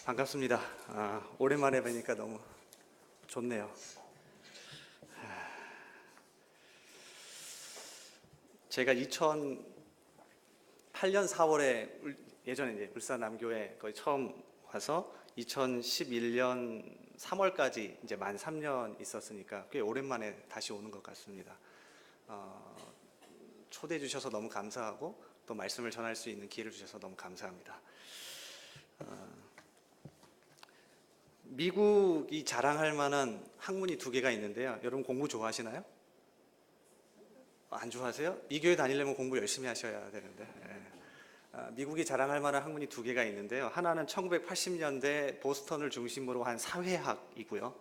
반갑습니다. 오랜만에 뵈니까 너무 좋네요. 제가 2008년 4월에 예전에 이제 울산 남교에 거의 처음 와서 2011년 3월까지 이제 만 3년 있었으니까 꽤 오랜만에 다시 오는 것 같습니다. 초대해 주셔서 너무 감사하고 또 말씀을 전할 수 있는 기회를 주셔서 너무 감사합니다. 미국이 자랑할 만한 학문이 두 개가 있는데요. 여러분 공부 좋아하시나요? 안 좋아하세요? 이 교회 다니려면 공부 열심히 하셔야 되는데. 미국이 자랑할 만한 학문이 두 개가 있는데요. 하나는 1980년대 보스턴을 중심으로 한 사회학이고요.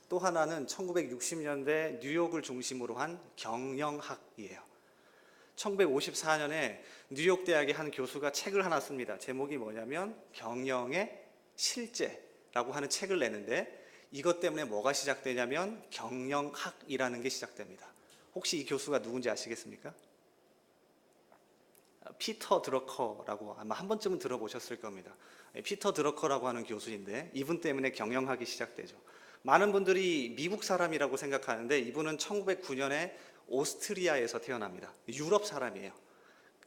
또 하나는 1960년대 뉴욕을 중심으로 한 경영학이에요. 1954년에 뉴욕 대학의 한 교수가 책을 하나 씁니다. 제목이 뭐냐면 경영의 실제라고 하는 책을 내는데, 이것 때문에 뭐가 시작되냐면 경영학이라는 게 시작됩니다. 혹시 이 교수가 누군지 아시겠습니까? 피터 드러커라고 아마 한 번쯤은 들어보셨을 겁니다. 피터 드러커라고 하는 교수인데, 이분 때문에 경영학이 시작되죠. 많은 분들이 미국 사람이라고 생각하는데 이분은 1909년에 오스트리아에서 태어납니다. 유럽 사람이에요.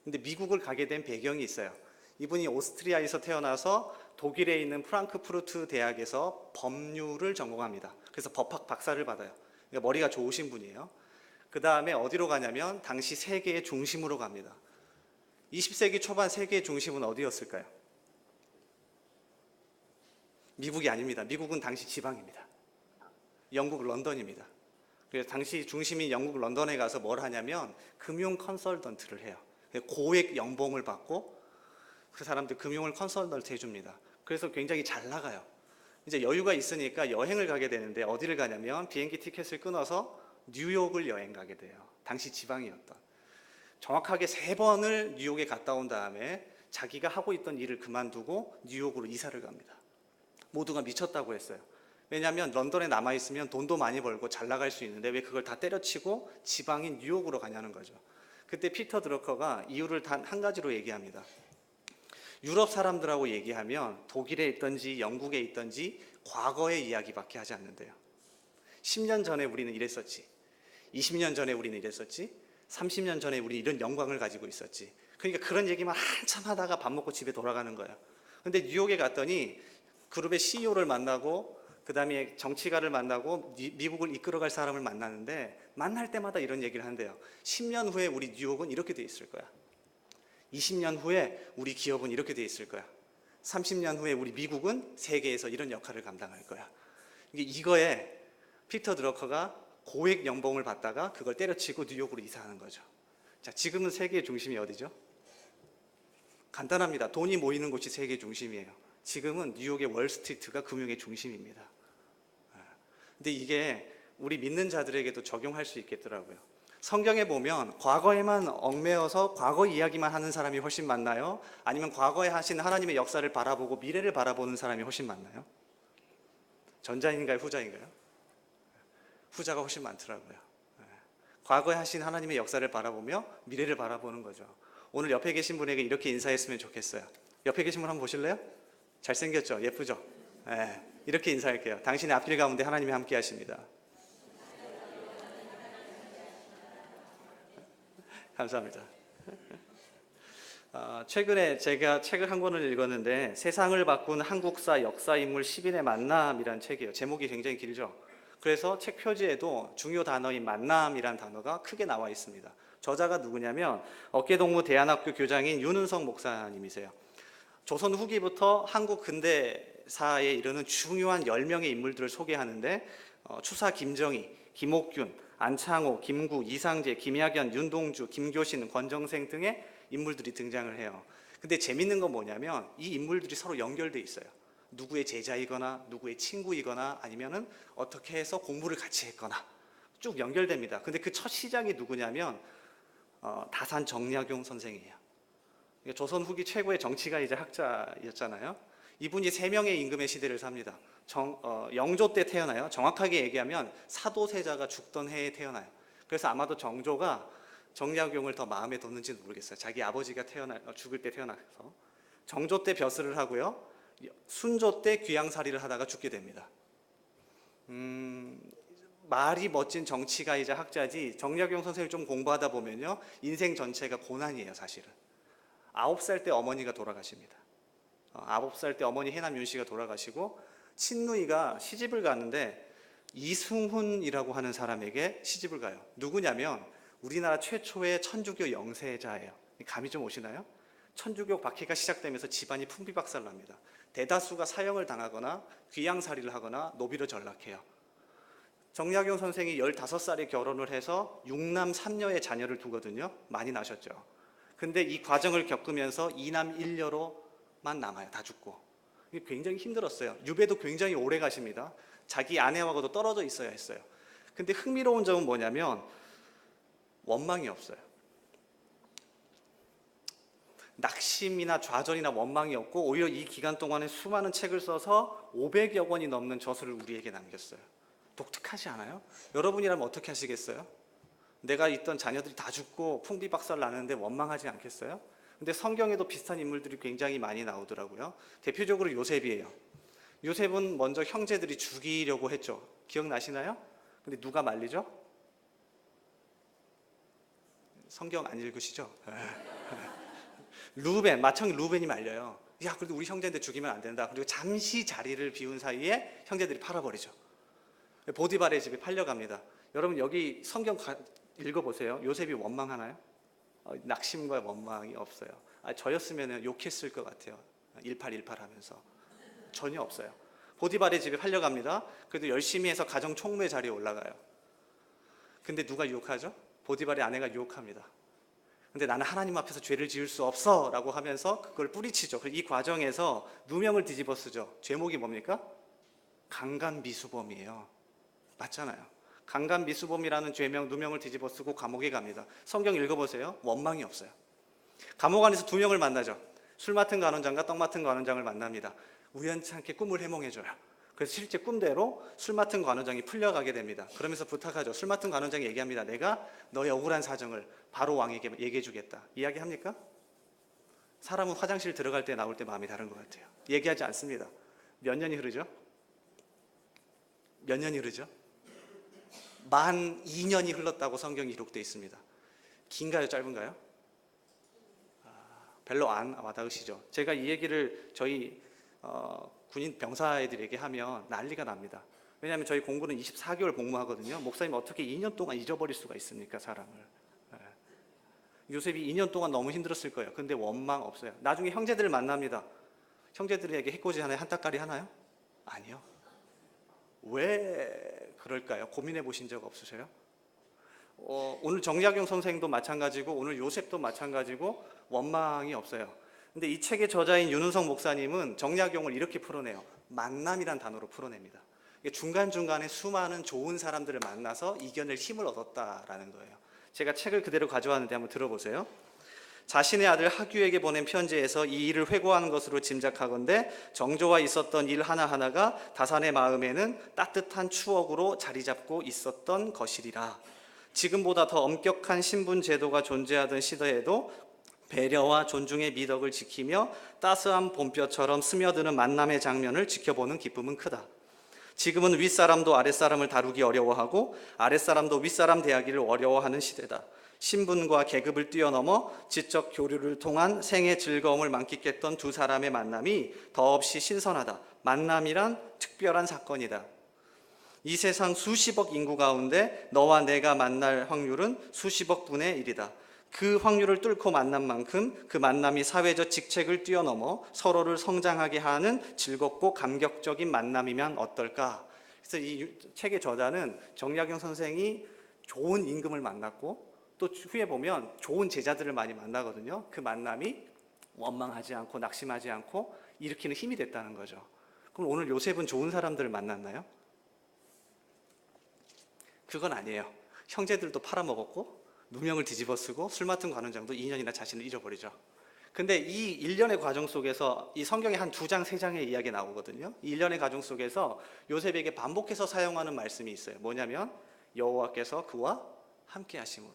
근데 미국을 가게 된 배경이 있어요. 이분이 오스트리아에서 태어나서 독일에 있는 프랑크푸르트 대학에서 법률을 전공합니다. 그래서 법학 박사를 받아요. 그러니까 머리가 좋으신 분이에요. 그 다음에 어디로 가냐면 당시 세계의 중심으로 갑니다. 20세기 초반 세계의 중심은 어디였을까요? 미국이 아닙니다. 미국은 당시 지방입니다. 영국 런던입니다. 그래서 당시 중심인 영국 런던에 가서 뭘 하냐면 금융 컨설턴트를 해요. 고액 연봉을 받고 그 사람들 금융을 컨설턴트 해줍니다. 그래서 굉장히 잘 나가요. 이제 여유가 있으니까 여행을 가게 되는데 어디를 가냐면 비행기 티켓을 끊어서 뉴욕을 여행 가게 돼요. 당시 지방이었던. 정확하게 3번을 뉴욕에 갔다 온 다음에 자기가 하고 있던 일을 그만두고 뉴욕으로 이사를 갑니다. 모두가 미쳤다고 했어요. 왜냐하면 런던에 남아있으면 돈도 많이 벌고 잘 나갈 수 있는데 왜 그걸 다 때려치고 지방인 뉴욕으로 가냐는 거죠. 그때 피터 드러커가 이유를 단 한 가지로 얘기합니다. 유럽 사람들하고 얘기하면 독일에 있든지 영국에 있든지 과거의 이야기밖에 하지 않는데요. 10년 전에 우리는 이랬었지, 20년 전에 우리는 이랬었지, 30년 전에 우리 이런 영광을 가지고 있었지. 그러니까 그런 얘기만 한참 하다가 밥 먹고 집에 돌아가는 거예요. 근데 뉴욕에 갔더니 그룹의 CEO를 만나고 그 다음에 정치가를 만나고 미국을 이끌어갈 사람을 만나는데, 만날 때마다 이런 얘기를 한대요. 10년 후에 우리 뉴욕은 이렇게 돼 있을 거야. 20년 후에 우리 기업은 이렇게 돼 있을 거야. 30년 후에 우리 미국은 세계에서 이런 역할을 감당할 거야. 이거에 피터 드러커가 고액 연봉을 받다가 그걸 때려치고 뉴욕으로 이사하는 거죠. 자, 지금은 세계의 중심이 어디죠? 간단합니다. 돈이 모이는 곳이 세계의 중심이에요. 지금은 뉴욕의 월스트리트가 금융의 중심입니다. 근데 이게 우리 믿는 자들에게도 적용할 수 있겠더라고요. 성경에 보면 과거에만 얽매여서 과거 이야기만 하는 사람이 훨씬 많나요? 아니면 과거에 하신 하나님의 역사를 바라보고 미래를 바라보는 사람이 훨씬 많나요? 전자인가요? 후자인가요? 후자가 훨씬 많더라고요. 과거에 하신 하나님의 역사를 바라보며 미래를 바라보는 거죠. 오늘 옆에 계신 분에게 이렇게 인사했으면 좋겠어요. 옆에 계신 분 한번 보실래요? 잘생겼죠? 예쁘죠? 이렇게 인사할게요. 당신의 앞길 가운데 하나님이 함께 하십니다. 감사합니다. 최근에 제가 책을 한 권을 읽었는데, 세상을 바꾼 한국사 역사인물 10인의 만남이라는 책이에요. 제목이 굉장히 길죠. 그래서 책 표지에도 중요 단어인 만남이라는 단어가 크게 나와 있습니다. 저자가 누구냐면 어깨동무 대안학교 교장인 윤은석 목사님이세요. 조선 후기부터 한국 근대사에 이르는 중요한 10명의 인물들을 소개하는데, 추사 김정희, 김옥균, 안창호, 김구, 이상재, 김약연, 윤동주, 김교신, 권정생 등의 인물들이 등장을 해요. 근데 재밌는 건 뭐냐면 이 인물들이 서로 연결돼 있어요. 누구의 제자이거나 누구의 친구이거나 아니면은 어떻게 해서 공부를 같이 했거나 쭉 연결됩니다. 근데 그 첫 시작이 누구냐면 다산 정약용 선생이에요. 조선 후기 최고의 정치가이자 학자였잖아요. 이분이 3명의 임금의 시대를 삽니다. 영조 때 태어나요. 정확하게 얘기하면 사도세자가 죽던 해에 태어나요. 그래서 아마도 정조가 정약용을 더 마음에 뒀는지는 모르겠어요. 자기 아버지가 죽을 때 태어나서 정조 때 벼슬을 하고요. 순조 때 귀양살이를 하다가 죽게 됩니다. 말이 멋진 정치가이자 학자지 정약용 선생을 좀 공부하다 보면요, 인생 전체가 고난이에요. 사실은 9살 때 어머니가 돌아가십니다. 9살 때 어머니 해남 윤씨가 돌아가시고 친누이가 시집을 가는데 이승훈이라고 하는 사람에게 시집을 가요. 누구냐면 우리나라 최초의 천주교 영세자예요. 감이 좀 오시나요? 천주교 박해가 시작되면서 집안이 풍비박살납니다. 대다수가 사형을 당하거나 귀양살이를 하거나 노비로 전락해요. 정약용 선생이 15살에 결혼을 해서 6남 3녀의 자녀를 두거든요. 많이 나셨죠. 근데 이 과정을 겪으면서 2남 1녀로만 남아요. 다 죽고. 이게 굉장히 힘들었어요. 유배도 굉장히 오래 가십니다. 자기 아내하고도 떨어져 있어야 했어요. 근데 흥미로운 점은 뭐냐면 원망이 없어요. 낙심이나 좌절이나 원망이 없고 오히려 이 기간 동안에 수많은 책을 써서 500여 권이 넘는 저술을 우리에게 남겼어요. 독특하지 않아요? 여러분이라면 어떻게 하시겠어요? 내가 있던 자녀들이 다 죽고 풍비박살 나는데 원망하지 않겠어요? 근데 성경에도 비슷한 인물들이 굉장히 많이 나오더라고요. 대표적으로 요셉이에요. 요셉은 먼저 형제들이 죽이려고 했죠. 기억나시나요? 근데 누가 말리죠? 성경 안 읽으시죠? 루벤, 맏형이 루벤이 말려요. 야, 그래도 우리 형제인데 죽이면 안 된다. 그리고 잠시 자리를 비운 사이에 형제들이 팔아버리죠. 보디발의 집에 팔려갑니다. 여러분 여기 성경 읽어보세요. 요셉이 원망하나요? 낙심과 원망이 없어요. 저였으면 욕했을 것 같아요. 1818 하면서. 전혀 없어요. 보디발의 집에 팔려갑니다. 그래도 열심히 해서 가정 총무의 자리에 올라가요. 근데 누가 유혹하죠? 보디발의 아내가 유혹합니다. 근데 나는 하나님 앞에서 죄를 지을 수 없어 라고 하면서 그걸 뿌리치죠. 이 과정에서 누명을 뒤집어 쓰죠. 제목이 뭡니까? 강간미수범이에요. 맞잖아요. 강간미수범이라는 죄명, 누명을 뒤집어 쓰고 감옥에 갑니다. 성경 읽어보세요. 원망이 없어요. 감옥 안에서 두 명을 만나죠. 술 맡은 간원장과 떡 맡은 간원장을 만납니다. 우연찮게 꿈을 해몽해줘요. 그래서 실제 꿈대로 술 맡은 간원장이 풀려가게 됩니다. 그러면서 부탁하죠. 술 맡은 간원장이 얘기합니다. 내가 너의 억울한 사정을 바로 왕에게 얘기해주겠다. 이야기합니까? 사람은 화장실 들어갈 때 나올 때 마음이 다른 것 같아요. 얘기하지 않습니다. 몇 년이 흐르죠? 몇 년이 흐르죠? 만 2년이 흘렀다고 성경이 기록되어 있습니다. 긴가요? 짧은가요? 별로 안 와닿으시죠? 제가 이 얘기를 저희 군인 병사애들에게 하면 난리가 납니다. 왜냐하면 저희 공군은 24개월 복무하거든요. 목사님 어떻게 2년 동안 잊어버릴 수가 있습니까, 사람을? 요셉이 2년 동안 너무 힘들었을 거예요. 근데 원망 없어요. 나중에 형제들을 만납니다. 형제들에게 해코지 하나에 한따까리 하나요? 아니요. 왜 그럴까요? 고민해 보신 적 없으세요? 오늘 정약용 선생도 마찬가지고 오늘 요셉도 마찬가지고 원망이 없어요. 근데 이 책의 저자인 윤은석 목사님은 정약용을 이렇게 풀어내요. 만남이란 단어로 풀어냅니다. 중간중간에 수많은 좋은 사람들을 만나서 이겨낼 힘을 얻었다라는 거예요. 제가 책을 그대로 가져왔는데 한번 들어보세요. 자신의 아들 하규에게 보낸 편지에서 이 일을 회고하는 것으로 짐작하건대 정조와 있었던 일 하나하나가 다산의 마음에는 따뜻한 추억으로 자리 잡고 있었던 것이리라. 지금보다 더 엄격한 신분 제도가 존재하던 시대에도 배려와 존중의 미덕을 지키며 따스한 봄볕처럼 스며드는 만남의 장면을 지켜보는 기쁨은 크다. 지금은 윗사람도 아랫사람을 다루기 어려워하고 아랫사람도 윗사람 대하기를 어려워하는 시대다. 신분과 계급을 뛰어넘어 지적 교류를 통한 생의 즐거움을 만끽했던 두 사람의 만남이 더없이 신선하다. 만남이란 특별한 사건이다. 이 세상 수십억 인구 가운데 너와 내가 만날 확률은 수십억 분의 1이다. 그 확률을 뚫고 만난 만큼 그 만남이 사회적 직책을 뛰어넘어 서로를 성장하게 하는 즐겁고 감격적인 만남이면 어떨까? 그래서 이 책의 저자는 정약용 선생이 좋은 임금을 만났고 또 후에 보면 좋은 제자들을 많이 만나거든요. 그 만남이 원망하지 않고 낙심하지 않고 일으키는 힘이 됐다는 거죠. 그럼 오늘 요셉은 좋은 사람들을 만났나요? 그건 아니에요. 형제들도 팔아먹었고 누명을 뒤집어 쓰고 술 맡은 관원장도 2년이나 자신을 잃어버리죠. 근데 이 일련의 과정 속에서 이 성경에 한 2장, 3장의 이야기 나오거든요. 이 일련의 과정 속에서 요셉에게 반복해서 사용하는 말씀이 있어요. 뭐냐면 여호와께서 그와 함께 하심으로.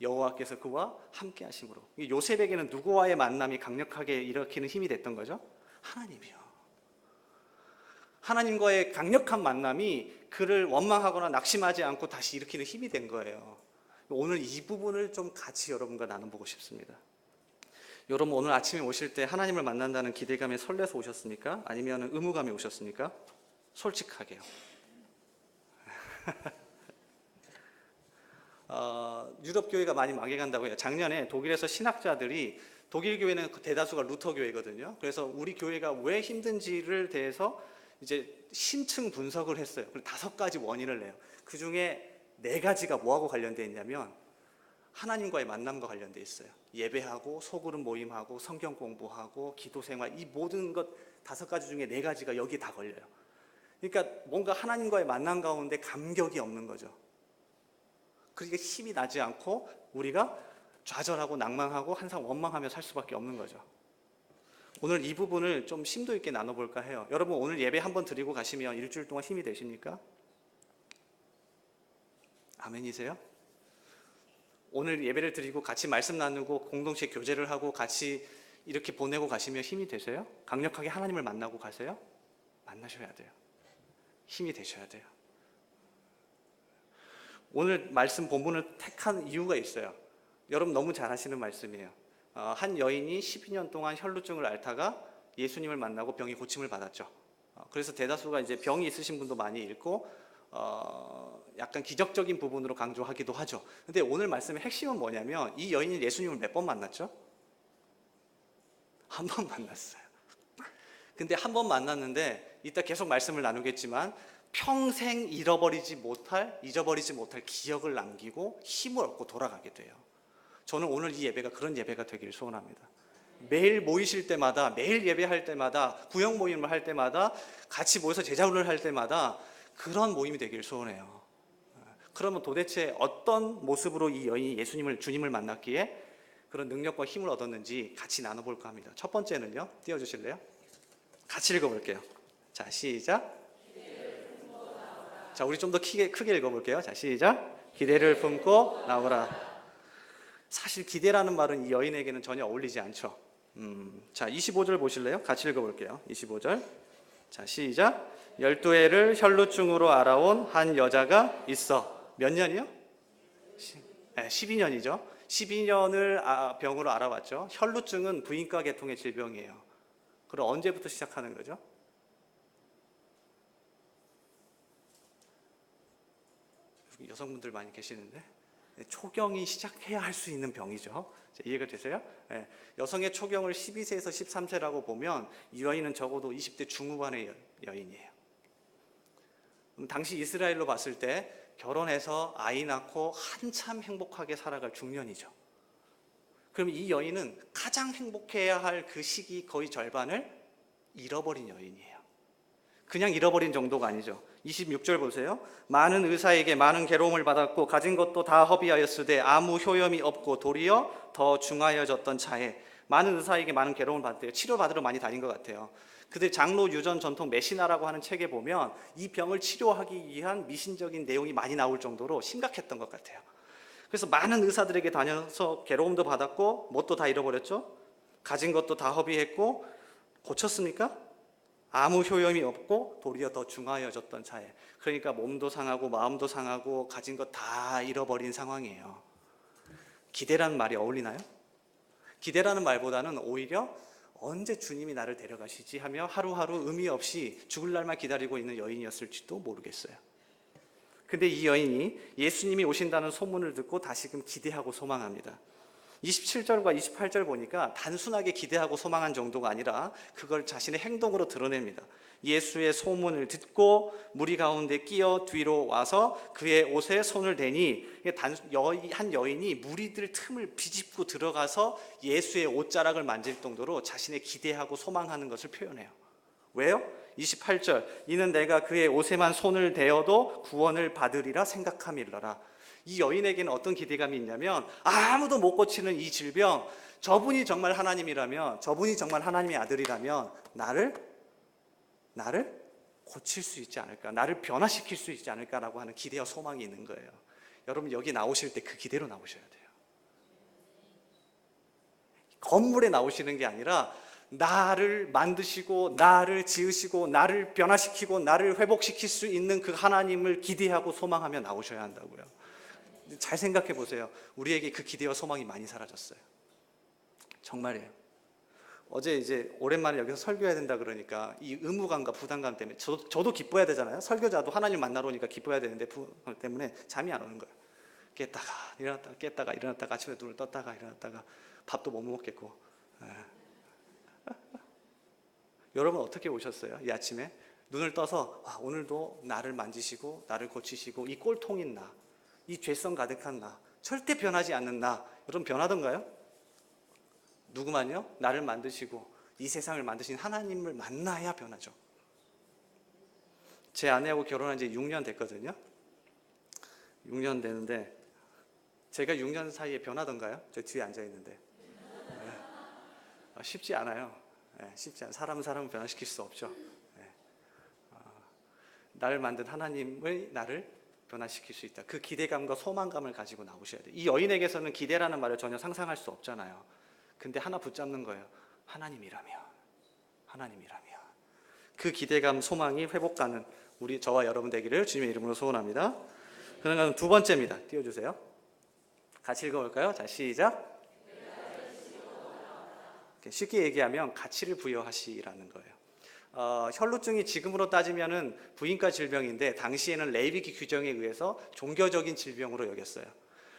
여호와께서 그와 함께 하심으로. 요셉에게는 누구와의 만남이 강력하게 일으키는 힘이 됐던 거죠? 하나님이요. 하나님과의 강력한 만남이 그를 원망하거나 낙심하지 않고 다시 일으키는 힘이 된 거예요. 오늘 이 부분을 좀 같이 여러분과 나눠보고 싶습니다. 여러분 오늘 아침에 오실 때 하나님을 만난다는 기대감에 설레서 오셨습니까? 아니면 의무감에 오셨습니까? 솔직하게요. 유럽 교회가 많이 망해간다고 해요. 작년에 독일에서 신학자들이, 독일 교회는 대다수가 루터 교회거든요. 그래서 우리 교회가 왜 힘든지를 대해서 이제 심층 분석을 했어요. 그리고 5가지 원인을 내요. 그 중에 4가지가 뭐하고 관련되어 있냐면 하나님과의 만남과 관련되어 있어요. 예배하고 소그룹 모임하고 성경 공부하고 기도 생활, 이 모든 것 5가지 중에 4가지가 여기에 다 걸려요. 그러니까 뭔가 하나님과의 만남 가운데 감격이 없는 거죠. 그러니까 힘이 나지 않고 우리가 좌절하고 낭망하고 항상 원망하며 살 수밖에 없는 거죠. 오늘 이 부분을 좀 심도 있게 나눠볼까 해요. 여러분 오늘 예배 한번 드리고 가시면 일주일 동안 힘이 되십니까? 아멘이세요? 오늘 예배를 드리고 같이 말씀 나누고 공동체 교제를 하고 같이 이렇게 보내고 가시면 힘이 되세요? 강력하게 하나님을 만나고 가세요? 만나셔야 돼요. 힘이 되셔야 돼요. 오늘 말씀 본문을 택한 이유가 있어요. 여러분 너무 잘 아시는 말씀이에요. 한 여인이 12년 동안 혈루증을 앓다가 예수님을 만나고 병이 고침을 받았죠. 그래서 대다수가 이제 병이 있으신 분도 많이 읽고 약간 기적적인 부분으로 강조하기도 하죠. 근데 오늘 말씀의 핵심은 뭐냐면 이 여인이 예수님을 몇 번 만났죠? 한 번 만났어요. 근데 한 번 만났는데 이따 계속 말씀을 나누겠지만 평생 잊어버리지 못할 기억을 남기고 힘을 얻고 돌아가게 돼요. 저는 오늘 이 예배가 그런 예배가 되기를 소원합니다. 매일 모이실 때마다, 매일 예배할 때마다, 구역 모임을 할 때마다, 같이 모여서 제자훈련을 할 때마다 그런 모임이 되기를 소원해요. 그러면 도대체 어떤 모습으로 이 여인이 주님을 만났기에 그런 능력과 힘을 얻었는지 같이 나눠볼까 합니다. 첫 번째는요, 띄워주실래요? 같이 읽어볼게요. 자, 시작. 자, 우리 좀 더 크게 읽어볼게요. 자, 시작. 기대를 품고 나오라. 사실 기대라는 말은 이 여인에게는 전혀 어울리지 않죠. 자, 25절 보실래요? 같이 읽어볼게요. 25절. 자, 시작. 12해를 혈루증으로 알아온 한 여자가 있어. 몇 년이요? 12년이죠. 12년을 병으로 알아왔죠. 혈루증은 부인과 계통의 질병이에요. 그럼 언제부터 시작하는 거죠? 여성분들 많이 계시는데 초경이 시작해야 할 수 있는 병이죠. 이해가 되세요? 여성의 초경을 12세에서 13세라고 보면 이 여인은 적어도 20대 중후반의 여인이에요. 당시 이스라엘로 봤을 때 결혼해서 아이 낳고 한참 행복하게 살아갈 중년이죠. 그럼 이 여인은 가장 행복해야 할 그 시기 거의 절반을 잃어버린 여인이에요. 그냥 잃어버린 정도가 아니죠. 26절 보세요. 많은 의사에게 많은 괴로움을 받았고 가진 것도 다 허비하였으되 아무 효염이 없고 도리어 더 중하여졌던 차에, 많은 의사에게 많은 괴로움을 받대요. 치료받으러 많이 다닌 것 같아요. 그들 장로 유전 전통 메시나라고 하는 책에 보면 이 병을 치료하기 위한 미신적인 내용이 많이 나올 정도로 심각했던 것 같아요. 그래서 많은 의사들에게 다녀서 괴로움도 받았고 뭣도 다 잃어버렸죠. 가진 것도 다 허비했고 고쳤습니까? 아무 효염이 없고 도리어 더 중하여졌던 차에, 그러니까 몸도 상하고 마음도 상하고 가진 것 다 잃어버린 상황이에요. 기대라는 말이 어울리나요? 기대라는 말보다는 오히려 언제 주님이 나를 데려가시지 하며 하루하루 의미 없이 죽을 날만 기다리고 있는 여인이었을지도 모르겠어요. 근데 이 여인이 예수님이 오신다는 소문을 듣고 다시금 기대하고 소망합니다. 27절과 28절 보니까 단순하게 기대하고 소망한 정도가 아니라 그걸 자신의 행동으로 드러냅니다. 예수의 소문을 듣고 무리 가운데 끼어 뒤로 와서 그의 옷에 손을 대니, 한 여인이 무리들 틈을 비집고 들어가서 예수의 옷자락을 만질 정도로 자신의 기대하고 소망하는 것을 표현해요. 왜요? 28절, 이는 내가 그의 옷에만 손을 대어도 구원을 받으리라 생각함일러라. 이 여인에게는 어떤 기대감이 있냐면 아무도 못 고치는 이 질병, 저분이 정말 하나님이라면, 저분이 정말 하나님의 아들이라면 나를 고칠 수 있지 않을까, 나를 변화시킬 수 있지 않을까라고 하는 기대와 소망이 있는 거예요. 여러분 여기 나오실 때 그 기대로 나오셔야 돼요. 건물에 나오시는 게 아니라 나를 만드시고 나를 지으시고 나를 변화시키고 나를 회복시킬 수 있는 그 하나님을 기대하고 소망하며 나오셔야 한다고요. 잘 생각해 보세요. 우리에게 그 기대와 소망이 많이 사라졌어요. 정말이에요. 어제 이제 오랜만에 여기서 설교해야 된다 그러니까 이 의무감과 부담감 때문에 저도 기뻐해야 되잖아요. 설교자도 하나님 만나러 오니까 기뻐해야 되는데 부담 때문에 잠이 안 오는 거예요. 깼다가 일어났다가 깼다가 일어났다가 아침에 눈을 떴다가 일어났다가 밥도 못 먹겠고. 여러분 어떻게 오셨어요? 이 아침에 눈을 떠서 오늘도 나를 만지시고 나를 고치시고 이 꼴통인 나, 이 죄성 가득한 나, 절대 변하지 않는 나, 여러분 변하던가요? 누구만요? 나를 만드시고 이 세상을 만드신 하나님을 만나야 변하죠. 제 아내하고 결혼한 지 6년 됐거든요. 6년 되는데 제가 6년 사이에 변하던가요? 저 뒤에 앉아 있는데 쉽지 않아요. 쉽지 않아요. 사람을 변화시킬 수 없죠. 나를 만든 하나님의 나를 변화시킬 수 있다. 그 기대감과 소망감을 가지고 나오셔야 돼요. 이 여인에게서는 기대라는 말을 전혀 상상할 수 없잖아요. 근데 하나 붙잡는 거예요. 하나님이라면 그 기대감, 소망이 회복가는 저와 여러분 되기를 주님의 이름으로 소원합니다. 그러면 두 번째입니다. 띄워주세요. 같이 읽어볼까요? 자, 시작. 쉽게 얘기하면 가치를 부여하시라는 거예요. 혈루증이 지금으로 따지면은 부인과 질병인데 당시에는 레위기 규정에 의해서 종교적인 질병으로 여겼어요.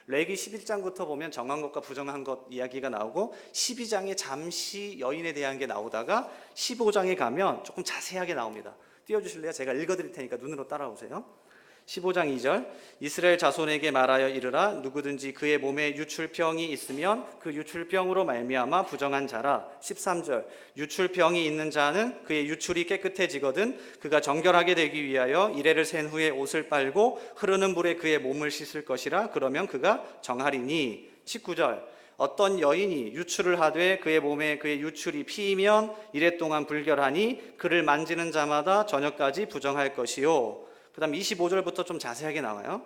레위기 11장부터 보면 정한 것과 부정한 것 이야기가 나오고 12장에 잠시 여인에 대한 게 나오다가 15장에 가면 조금 자세하게 나옵니다. 띄워주실래요? 제가 읽어드릴 테니까 눈으로 따라오세요. 15장 2절 이스라엘 자손에게 말하여 이르라 누구든지 그의 몸에 유출병이 있으면 그 유출병으로 말미암아 부정한 자라. 13절 유출병이 있는 자는 그의 유출이 깨끗해지거든 그가 정결하게 되기 위하여 이레를 센 후에 옷을 빨고 흐르는 물에 그의 몸을 씻을 것이라. 그러면 그가 정하리니. 19절 어떤 여인이 유출을 하되 그의 몸에 그의 유출이 피이면 이레 동안 불결하니 그를 만지는 자마다 저녁까지 부정할 것이요. 그 다음 25절부터 좀 자세하게 나와요.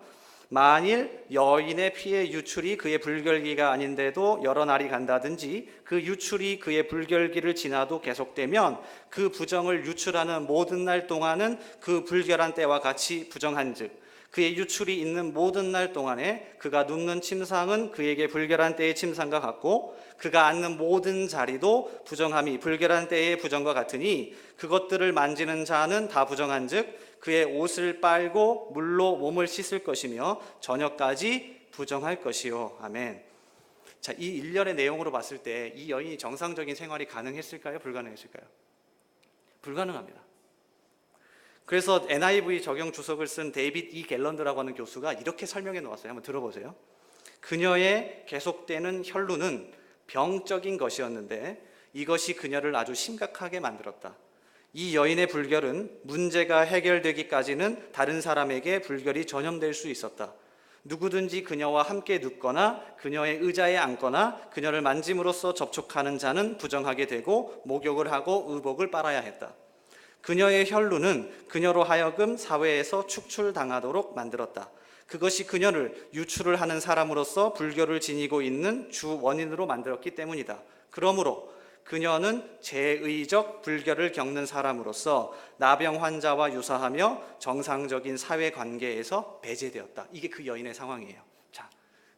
만일 여인의 피의 유출이 그의 불결기가 아닌데도 여러 날이 간다든지 그 유출이 그의 불결기를 지나도 계속되면 그 부정을 유출하는 모든 날 동안은 그 불결한 때와 같이 부정한즉 그의 유출이 있는 모든 날 동안에 그가 눕는 침상은 그에게 불결한 때의 침상과 같고 그가 앉는 모든 자리도 부정함이 불결한 때의 부정과 같으니 그것들을 만지는 자는 다 부정한즉 그의 옷을 빨고 물로 몸을 씻을 것이며 저녁까지 부정할 것이요. 아멘. 자, 이 일련의 내용으로 봤을 때 이 여인이 정상적인 생활이 가능했을까요? 불가능했을까요? 불가능합니다. 그래서 NIV 적용 주석을 쓴 데이빗 E. 갤런드라고 하는 교수가 이렇게 설명해 놓았어요. 한번 들어보세요. 그녀의 계속되는 혈루는 병적인 것이었는데 이것이 그녀를 아주 심각하게 만들었다. 이 여인의 불결은 문제가 해결되기까지는 다른 사람에게 불결이 전염될 수 있었다. 누구든지 그녀와 함께 눕거나 그녀의 의자에 앉거나 그녀를 만짐으로써 접촉하는 자는 부정하게 되고 목욕을 하고 의복을 빨아야 했다. 그녀의 혈루는 그녀로 하여금 사회에서 축출당하도록 만들었다. 그것이 그녀를 유출을 하는 사람으로서 불결을 지니고 있는 주 원인으로 만들었기 때문이다. 그러므로 그녀는 제의적 불결을 겪는 사람으로서 나병 환자와 유사하며 정상적인 사회관계에서 배제되었다. 이게 그 여인의 상황이에요. 자,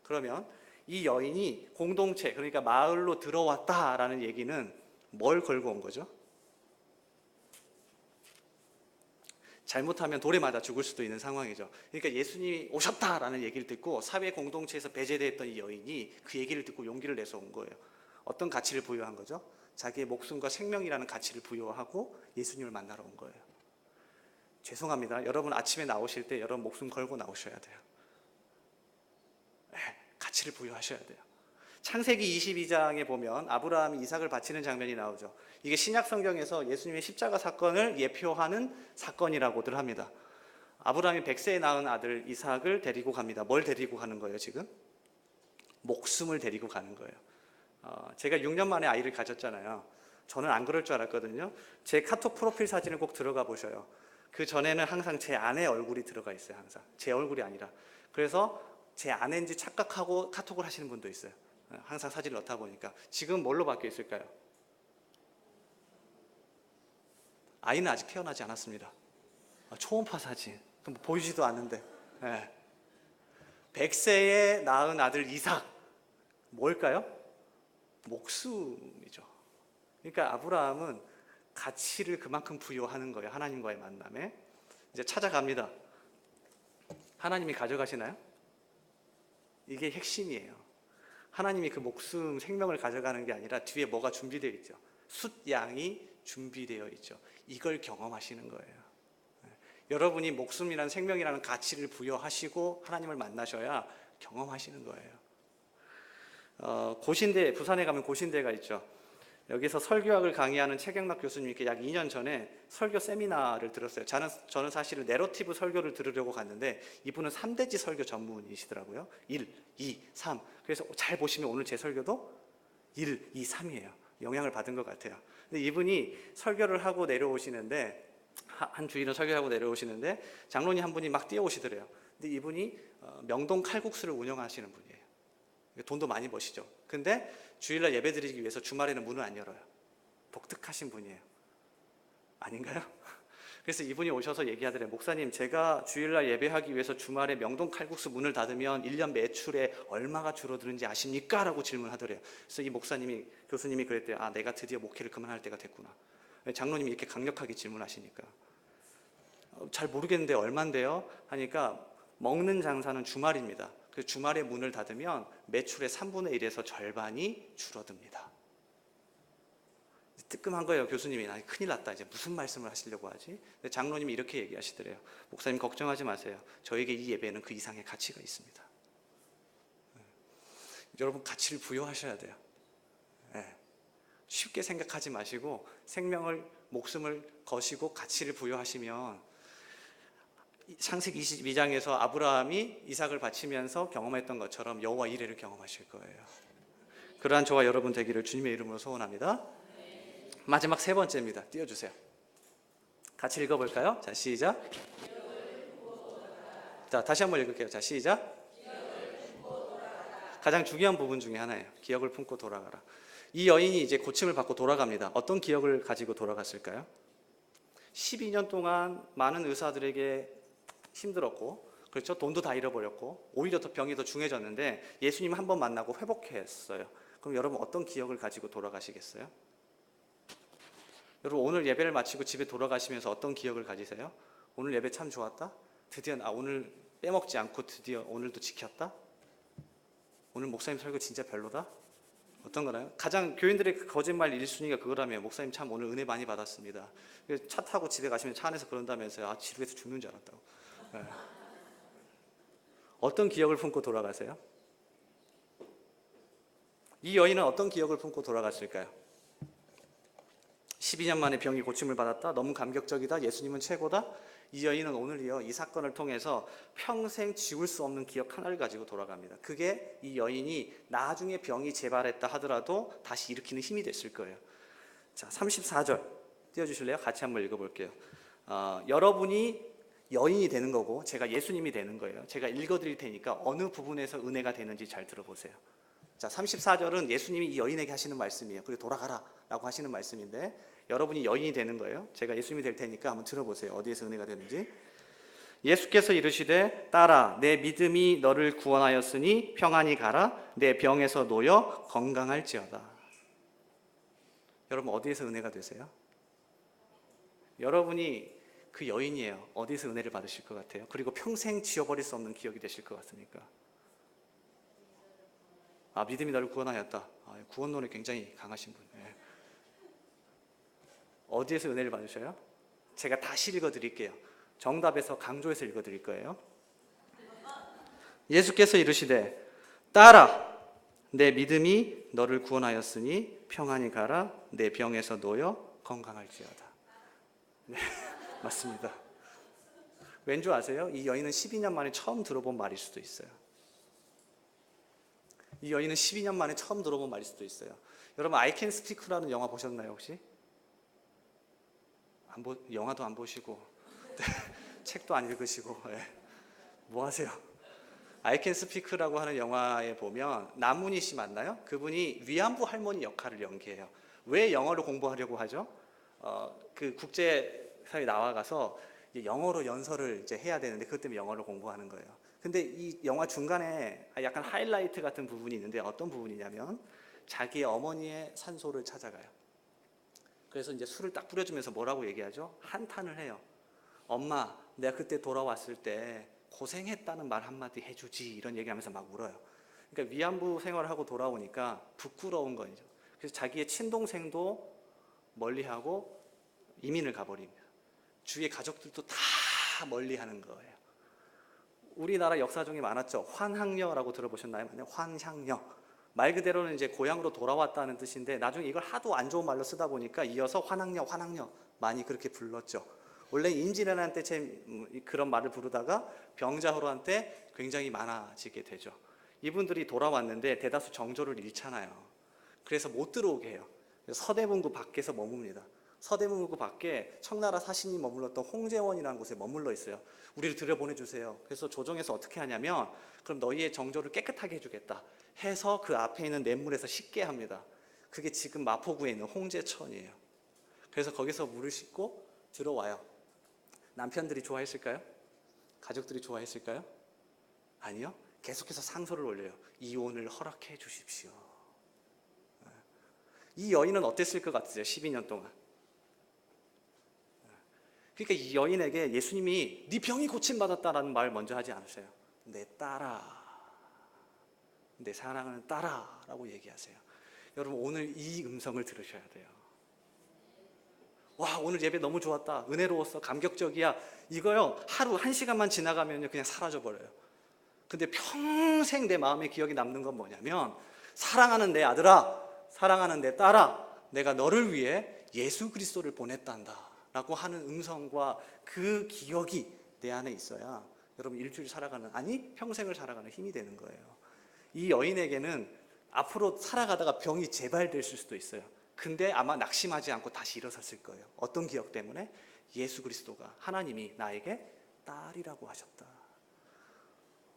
그러면 이 여인이 공동체, 그러니까 마을로 들어왔다라는 얘기는 뭘 걸고 온 거죠? 잘못하면 돌에 맞아 죽을 수도 있는 상황이죠. 그러니까 예수님이 오셨다라는 얘기를 듣고 사회 공동체에서 배제됐던 이 여인이 그 얘기를 듣고 용기를 내서 온 거예요. 어떤 가치를 부여한 거죠? 자기의 목숨과 생명이라는 가치를 부여하고 예수님을 만나러 온 거예요. 죄송합니다. 여러분 아침에 나오실 때 여러분 목숨 걸고 나오셔야 돼요. 가치를 부여하셔야 돼요. 창세기 22장에 보면 아브라함이 이삭을 바치는 장면이 나오죠. 이게 신약 성경에서 예수님의 십자가 사건을 예표하는 사건이라고들 합니다. 아브라함이 100세에 낳은 아들 이삭을 데리고 갑니다. 뭘 데리고 가는 거예요 지금? 목숨을 데리고 가는 거예요. 제가 6년 만에 아이를 가졌잖아요. 저는 안 그럴 줄 알았거든요. 제 카톡 프로필 사진을 꼭 들어가 보셔요. 그 전에는 항상 제 아내 얼굴이 들어가 있어요. 항상 제 얼굴이 아니라. 그래서 제 아내인지 착각하고 카톡을 하시는 분도 있어요. 항상 사진을 넣다 보니까. 지금 뭘로 바뀌어 있을까요? 아이는 아직 태어나지 않았습니다. 초음파 사진. 그럼 보이지도 않는데. 예. 100세에 낳은 아들 이삭. 뭘까요? 목숨이죠. 그러니까 아브라함은 가치를 그만큼 부여하는 거예요. 하나님과의 만남에. 이제 찾아갑니다. 하나님이 가져가시나요? 이게 핵심이에요. 하나님이 그 목숨, 생명을 가져가는 게 아니라 뒤에 뭐가 준비되어 있죠. 숫양이 준비되어 있죠. 이걸 경험하시는 거예요. 여러분이 목숨이라는 생명이라는 가치를 부여하시고 하나님을 만나셔야 경험하시는 거예요. 고신대, 부산에 가면 고신대가 있죠. 여기서 설교학을 강의하는 최경락 교수님께 약 2년 전에 설교 세미나를 들었어요. 저는 사실은 내러티브 설교를 들으려고 갔는데 이분은 3대지 설교 전문이시더라고요. 1, 2, 3. 그래서 잘 보시면 오늘 제 설교도 1, 2, 3이에요. 영향을 받은 것 같아요. 근데 이분이 설교를 하고 내려오시는데 한 주일은 설교하고 내려오시는데 장로님 한 분이 막 뛰어오시더래요. 근데 이분이 명동 칼국수를 운영하시는 분이에요. 돈도 많이 버시죠. 근데 주일날 예배 드리기 위해서 주말에는 문을 안 열어요. 독특하신 분이에요. 아닌가요? 그래서 이분이 오셔서 얘기하더래요. 목사님, 제가 주일날 예배하기 위해서 주말에 명동 칼국수 문을 닫으면 1년 매출에 얼마가 줄어드는지 아십니까? 라고 질문하더래요. 그래서 이 교수님이 그랬대요. 아, 내가 드디어 목회를 그만할 때가 됐구나. 장로님이 이렇게 강력하게 질문하시니까. 잘 모르겠는데 얼만데요? 하니까 먹는 장사는 주말입니다. 그 주말에 문을 닫으면 매출의 3분의 1에서 절반이 줄어듭니다. 뜨끔한 거예요. 교수님이. 나 큰일 났다. 이제 무슨 말씀을 하시려고 하지? 근데 장로님이 이렇게 얘기하시더래요. 목사님 걱정하지 마세요. 저에게 이 예배는 그 이상의 가치가 있습니다. 여러분 가치를 부여하셔야 돼요. 쉽게 생각하지 마시고 생명을, 목숨을 거시고 가치를 부여하시면 창세기 22장에서 아브라함이 이삭을 바치면서 경험했던 것처럼 여호와 이레를 경험하실 거예요. 그러한 저와 여러분 되기를 주님의 이름으로 소원합니다. 마지막 세 번째입니다. 띄워주세요. 같이 읽어볼까요? 자, 시작. 자, 다시 한번 읽을게요. 자, 시작. 가장 중요한 부분 중에 하나예요. 기억을 품고 돌아가라. 이 여인이 이제 고침을 받고 돌아갑니다. 어떤 기억을 가지고 돌아갔을까요? 12년 동안 많은 의사들에게 힘들었고, 그렇죠? 돈도 다 잃어버렸고, 오히려 더 병이 더 중해졌는데 예수님 한 번 만나고 회복했어요. 그럼 여러분 어떤 기억을 가지고 돌아가시겠어요? 여러분 오늘 예배를 마치고 집에 돌아가시면서 어떤 기억을 가지세요? 오늘 예배 참 좋았다? 드디어 오늘 빼먹지 않고 드디어 오늘도 지켰다? 오늘 목사님 설교 진짜 별로다? 어떤 거나요? 가장 교인들의 거짓말 1순위가 그거라며 목사님 참 오늘 은혜 많이 받았습니다. 차 타고 집에 가시면 차 안에서 그런다면서요. 아, 지루해서 죽는 줄 알았다고. 네. 어떤 기억을 품고 돌아가세요? 이 여인은 어떤 기억을 품고 돌아갔을까요? 12년 만에 병이 고침을 받았다. 너무 감격적이다. 예수님은 최고다. 이 여인은 오늘이요, 이 사건을 통해서 평생 지울 수 없는 기억 하나를 가지고 돌아갑니다. 그게 이 여인이 나중에 병이 재발했다 하더라도 다시 일으키는 힘이 됐을 거예요. 자, 34절 띄워주실래요? 같이 한번 읽어볼게요. 여러분이 여인이 되는 거고 제가 예수님이 되는 거예요. 제가 읽어드릴 테니까 어느 부분에서 은혜가 되는지 잘 들어보세요. 자, 34절은 예수님이 이 여인에게 하시는 말씀이에요. 그리고 돌아가라 라고 하시는 말씀인데 여러분이 여인이 되는 거예요. 제가 예수님이 될 테니까 한번 들어보세요. 어디에서 은혜가 되는지. 예수께서 이르시되 딸아 내 믿음이 너를 구원하였으니 평안히 가라. 내 병에서 놓여 건강할지어다. 여러분 어디에서 은혜가 되세요? 여러분이 그 여인이에요. 어디서 은혜를 받으실 것 같아요? 그리고 평생 지워버릴 수 없는 기억이 되실 것 같습니까? 아, 믿음이 나를 구원하였다. 구원론에 굉장히 강하신 분. 어디에서 은혜를 받으셔요? 제가 다시 읽어드릴게요. 정답에서 강조해서 읽어드릴 거예요. 예수께서 이르시되 딸아 내 믿음이 너를 구원하였으니 평안히 가라. 내 병에서 놓여 건강할지어다. 네, 맞습니다. 왠 줄 아세요? 이 여인은 12년 만에 처음 들어본 말일 수도 있어요. 이 여인은 12년 만에 처음 들어본 말일 수도 있어요. 여러분 I Can Speak라는 영화 보셨나요 혹시? 영화도 안 보시고 책도 안 읽으시고 뭐 하세요? I Can Speak라고 하는 영화에 보면 남문희 씨 맞나요? 그분이 위안부 할머니 역할을 연기해요. 왜 영어를 공부하려고 하죠? 그 국제사회 나와가서 이제 영어로 연설을 이제 해야 되는데 그것 때문에 영어를 공부하는 거예요. 근데 이 영화 중간에 약간 하이라이트 같은 부분이 있는데 어떤 부분이냐면 자기의 어머니의 산소를 찾아가요. 그래서 이제 술을 딱 뿌려주면서 뭐라고 얘기하죠? 한탄을 해요. 엄마, 내가 그때 돌아왔을 때 고생했다는 말 한마디 해주지, 이런 얘기하면서 막 울어요. 그러니까 위안부 생활을 하고 돌아오니까 부끄러운 거죠. 그래서 자기의 친동생도 멀리하고 이민을 가버립니다. 주위의 가족들도 다 멀리하는 거예요. 우리나라 역사 중에 많았죠. 환향녀라고 들어보셨나요? 환향녀. 말 그대로는 이제 고향으로 돌아왔다는 뜻인데 나중에 이걸 하도 안 좋은 말로 쓰다 보니까 이어서 환향녀 많이 그렇게 불렀죠. 원래 임진왜란 때 그런 말을 부르다가 병자호란 때 굉장히 많아지게 되죠. 이분들이 돌아왔는데 대다수 정조를 잃잖아요. 그래서 못 들어오게 해요. 서대문구 밖에서 머뭅니다. 서대문구 밖에 청나라 사신이 머물렀던 홍제원이라는 곳에 머물러 있어요. 우리를 들여보내주세요. 그래서 조정에서 어떻게 하냐면 그럼 너희의 정조를 깨끗하게 해주겠다 해서 그 앞에 있는 냇물에서 씻게 합니다. 그게 지금 마포구에 있는 홍제천이에요. 그래서 거기서 물을 씻고 들어와요. 남편들이 좋아했을까요? 가족들이 좋아했을까요? 아니요. 계속해서 상소를 올려요. 이혼을 허락해 주십시오. 이 여인은 어땠을 것 같으세요? 12년 동안. 그러니까 이 여인에게 예수님이 네 병이 고침받았다라는 말 먼저 하지 않으세요. 내 딸아, 내 사랑하는 딸아 라고 얘기하세요. 여러분 오늘 이 음성을 들으셔야 돼요. 와, 오늘 예배 너무 좋았다, 은혜로웠어, 감격적이야, 이거요 하루 1시간만 지나가면 그냥 사라져버려요. 근데 평생 내 마음에 기억이 남는 건 뭐냐면 사랑하는 내 아들아, 사랑하는 내 딸아, 내가 너를 위해 예수 그리스도를 보냈단다 라고 하는 음성과 그 기억이 내 안에 있어야 여러분 일주일 살아가는, 아니 평생을 살아가는 힘이 되는 거예요. 이 여인에게는 앞으로 살아가다가 병이 재발됐을 수도 있어요. 근데 아마 낙심하지 않고 다시 일어섰을 거예요. 어떤 기억 때문에? 예수 그리스도가, 하나님이 나에게 딸이라고 하셨다.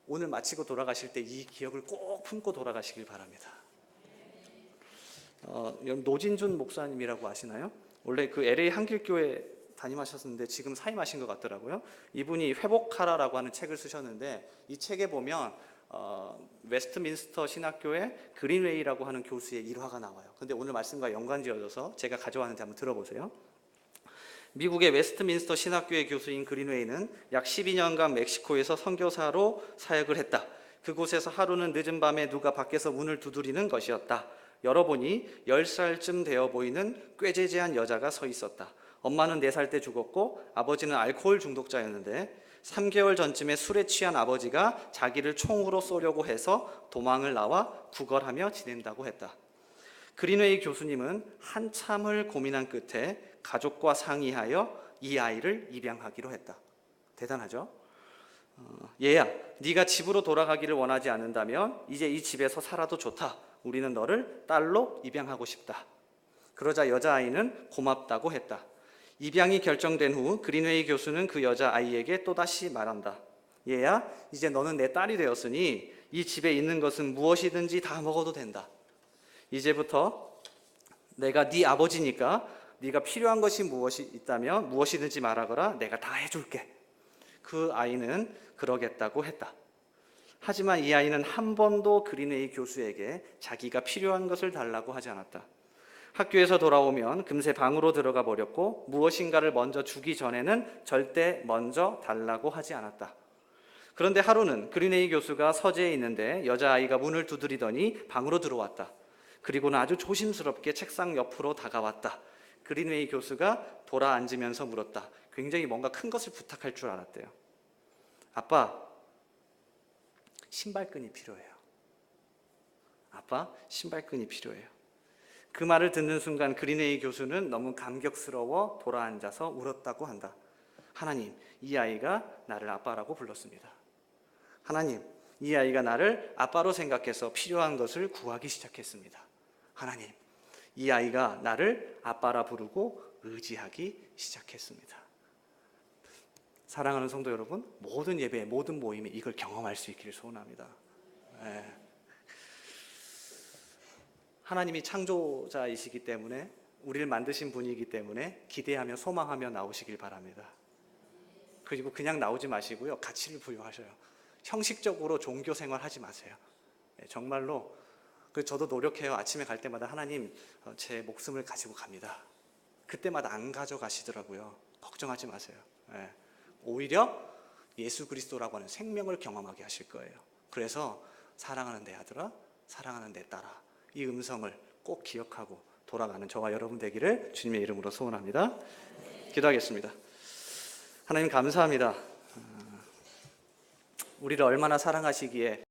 오늘 마치고 돌아가실 때 이 기억을 꼭 품고 돌아가시길 바랍니다. 노진준 목사님이라고 아시나요? 원래 그 LA 한길교회 담임하셨는데 지금 사임하신 것 같더라고요. 이분이 회복하라라고 하는 책을 쓰셨는데 이 책에 보면 웨스트민스터 신학교의 그린웨이라고 하는 교수의 일화가 나와요. 근데 오늘 말씀과 연관지어져서 제가 가져왔는데 한번 들어보세요. 미국의 웨스트민스터 신학교의 교수인 그린웨이는 약 12년간 멕시코에서 선교사로 사역을 했다. 그곳에서 하루는 늦은 밤에 누가 밖에서 문을 두드리는 것이었다. 열어보니 10살쯤 되어 보이는 꾀재재한 여자가 서 있었다. 엄마는 4살 때 죽었고 아버지는 알코올 중독자였는데 3개월 전쯤에 술에 취한 아버지가 자기를 총으로 쏘려고 해서 도망을 나와 구걸하며 지낸다고 했다. 그린웨이 교수님은 한참을 고민한 끝에 가족과 상의하여 이 아이를 입양하기로 했다. 대단하죠? 얘야, 네가 집으로 돌아가기를 원하지 않는다면 이제 이 집에서 살아도 좋다. 우리는 너를 딸로 입양하고 싶다. 그러자 여자아이는 고맙다고 했다. 입양이 결정된 후 그린웨이 교수는 그 여자아이에게 또다시 말한다. 얘야, 이제 너는 내 딸이 되었으니 이 집에 있는 것은 무엇이든지 다 먹어도 된다. 이제부터 내가 네 아버지니까 네가 필요한 것이 무엇이 있다면 무엇이든지 말하거라. 내가 다 해줄게. 그 아이는 그러겠다고 했다. 하지만 이 아이는 한 번도 그린웨이 교수에게 자기가 필요한 것을 달라고 하지 않았다. 학교에서 돌아오면 금세 방으로 들어가 버렸고 무엇인가를 먼저 주기 전에는 절대 먼저 달라고 하지 않았다. 그런데 하루는 그린웨이 교수가 서재에 있는데 여자아이가 문을 두드리더니 방으로 들어왔다. 그리고는 아주 조심스럽게 책상 옆으로 다가왔다. 그린웨이 교수가 돌아 앉으면서 물었다. 굉장히 뭔가 큰 것을 부탁할 줄 알았대요. 아빠, 신발끈이 필요해요. 아빠, 신발끈이 필요해요. 그 말을 듣는 순간 그린웨이 교수는 너무 감격스러워 돌아 앉아서 울었다고 한다. 하나님, 이 아이가 나를 아빠라고 불렀습니다. 하나님, 이 아이가 나를 아빠로 생각해서 필요한 것을 구하기 시작했습니다. 하나님, 이 아이가 나를 아빠라 부르고 의지하기 시작했습니다. 사랑하는 성도 여러분, 모든 예배, 모든 모임에 이걸 경험할 수 있기를 소원합니다. 하나님이 창조자이시기 때문에 우리를 만드신 분이기 때문에 기대하며 소망하며 나오시길 바랍니다. 그리고 그냥 나오지 마시고요. 가치를 부여하셔요. 형식적으로 종교 생활하지 마세요. 정말로 저도 노력해요. 아침에 갈 때마다 하나님 제 목숨을 가지고 갑니다. 그때마다 안 가져가시더라고요. 걱정하지 마세요. 오히려 예수 그리스도라고 하는 생명을 경험하게 하실 거예요. 그래서 사랑하는 내 아들아, 사랑하는 내 딸아, 이 음성을 꼭 기억하고 돌아가는 저와 여러분 되기를 주님의 이름으로 소원합니다. 기도하겠습니다. 하나님 감사합니다. 우리를 얼마나 사랑하시기에